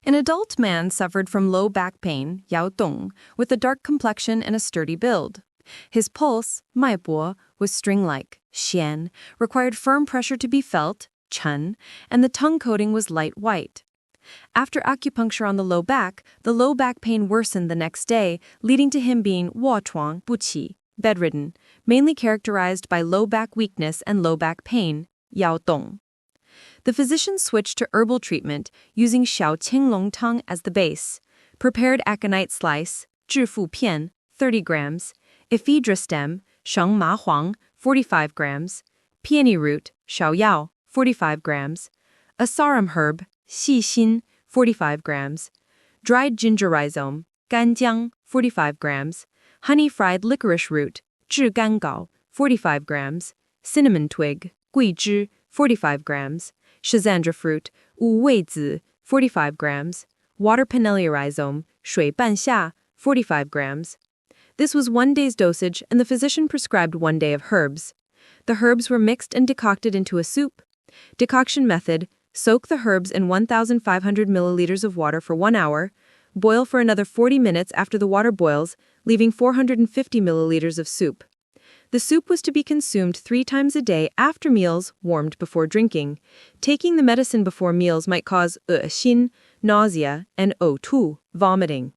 An adult man suffered from low back pain, Xiǎo Qīng, with a dark complexion and a sturdy build. His pulse, 脉搏, was string-like, shēn, required firm pressure to be felt, chén, and the tongue coating was light white. After acupuncture on the low back pain worsened the next day, leading to him being 卧床不起, bedridden, mainly characterized by low back weakness and low back pain, 腰痛. The physician switched to herbal treatment using Xiǎo Qīng Lóng Tāng as the base, prepared aconite slice, 致富片, 30 grams, ephedra stem, 生麻黄, 45 grams, peony root, 芍药, 45 grams, asarum herb, 细辛, 45 grams, dried ginger rhizome, 干姜, 45 grams, honey fried licorice root, 炙甘膏, 45 grams, cinnamon twig, 桂枝, 45 grams, schizandra fruit, 五味子, 45 grams, water pinellia rhizome, 水半夏, 45 grams. This was 1 day's dosage, and the physician prescribed 1 day of herbs. The herbs were mixed and decocted into a soup. Decoction method: soak the herbs in 1,500 milliliters of water for 1 hour, boil for another 40 minutes after the water boils, leaving 450 milliliters of soup. The soup was to be consumed 3 times a day after meals, warmed before drinking. Taking the medicine before meals might cause 恶心, nausea, and 呕吐, vomiting.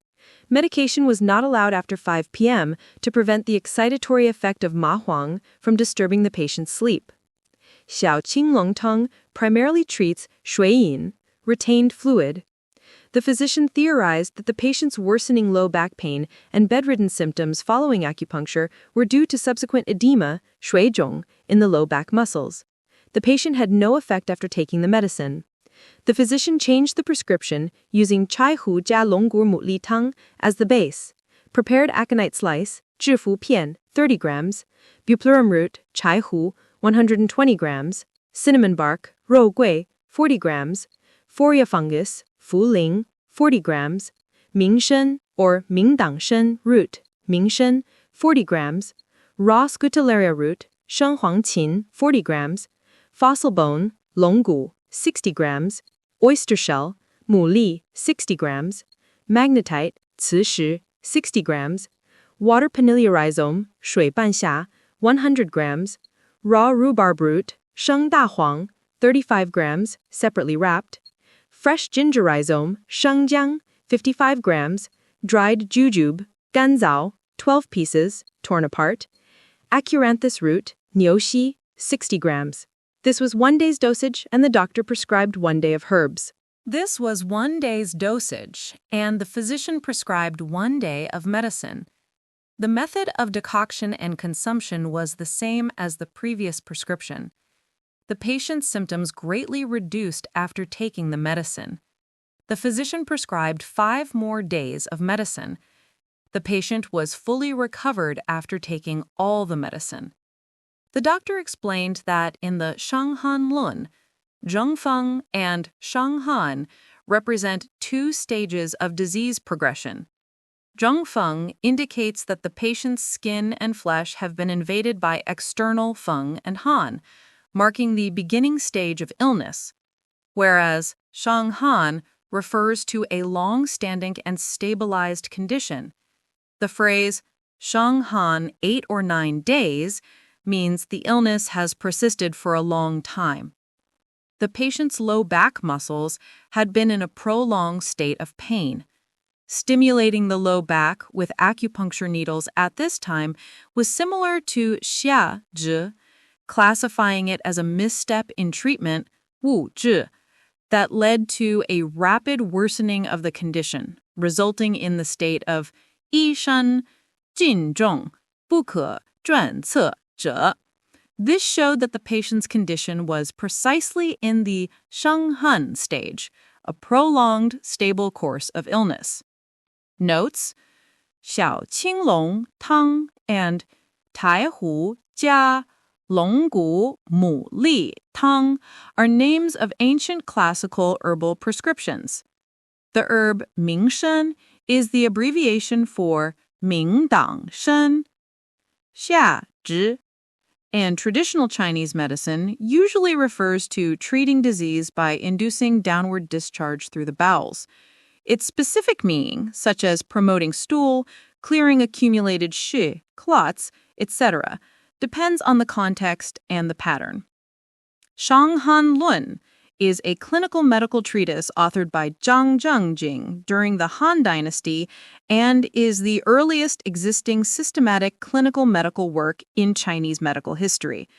Medication was not allowed after 5 p.m. to prevent the excitatory effect of ma huang from disturbing the patient's sleep. Xiǎo Qīng Lóng Tāng primarily treats shuǐ, retained fluid. The physician theorized that the patient's worsening low back pain and bedridden symptoms following acupuncture were due to subsequent edema, zhòng, in the low back muscles. The patient had no effect after taking the medicine. The physician changed the prescription using chai hu jia longgur mu li tang as the base, prepared aconite slice, 致富片, 30 grams, bupleurum root, chai hu, 120 grams, cinnamon bark, 肉桂, 40 grams, Phoria fungus, fu ling, 40 grams, mingshen or mingdangshen root, mingshen, 40 grams, raw scutellaria root, shenghuangqin, 40 grams, fossil bone, longgu, 60 grams, oyster shell, mu li, 60 grams, magnetite, 磁石, 60 grams, water pinellia rhizome, 水半夏, 100 grams, raw rhubarb root, 生大黄, 35 grams, separately wrapped, fresh ginger rhizome, 生姜, 55 grams, dried jujube, 干枣, 12 pieces, torn apart, acuranthus root, 牛膝, 60 grams. This was 1 day's dosage, and the doctor prescribed 1 day of herbs. This was 1 day's dosage, and the physician prescribed 1 day of medicine. The method of decoction and consumption was the same as the previous prescription. The patient's symptoms greatly reduced after taking the medicine. The physician prescribed 5 more days of medicine. The patient was fully recovered after taking all the medicine. The doctor explained that in the Shanghan Lun, Zhengfeng and Shanghan represent 2 stages of disease progression. Zhengfeng indicates that the patient's skin and flesh have been invaded by external feng and han, marking the beginning stage of illness, whereas Shanghan refers to a long-standing and stabilized condition. The phrase Shanghan 8 or 9 days means the illness has persisted for a long time. The patient's low back muscles had been in a prolonged state of pain. Stimulating the low back with acupuncture needles at this time was similar to Xiǎ, classifying it as a misstep in treatment, 误治, that led to a rapid worsening of the condition, resulting in the state of 医生尽重不可转测者. This showed that the patient's condition was precisely in the Shanghan stage, a prolonged, stable course of illness. Notes: 小青龙汤 and 台湖加龙骨牡蛎汤 are names of ancient classical herbal prescriptions. The herb mingshen is the abbreviation for 明党参, 下肢, and traditional Chinese medicine usually refers to treating disease by inducing downward discharge through the bowels. Its specific meaning, such as promoting stool, clearing accumulated shū, clots, etc., depends on the context and the pattern. Shanghan Lun is a clinical medical treatise authored by Zhang Zheng during the Han Dynasty and is the earliest existing systematic clinical medical work in Chinese medical history.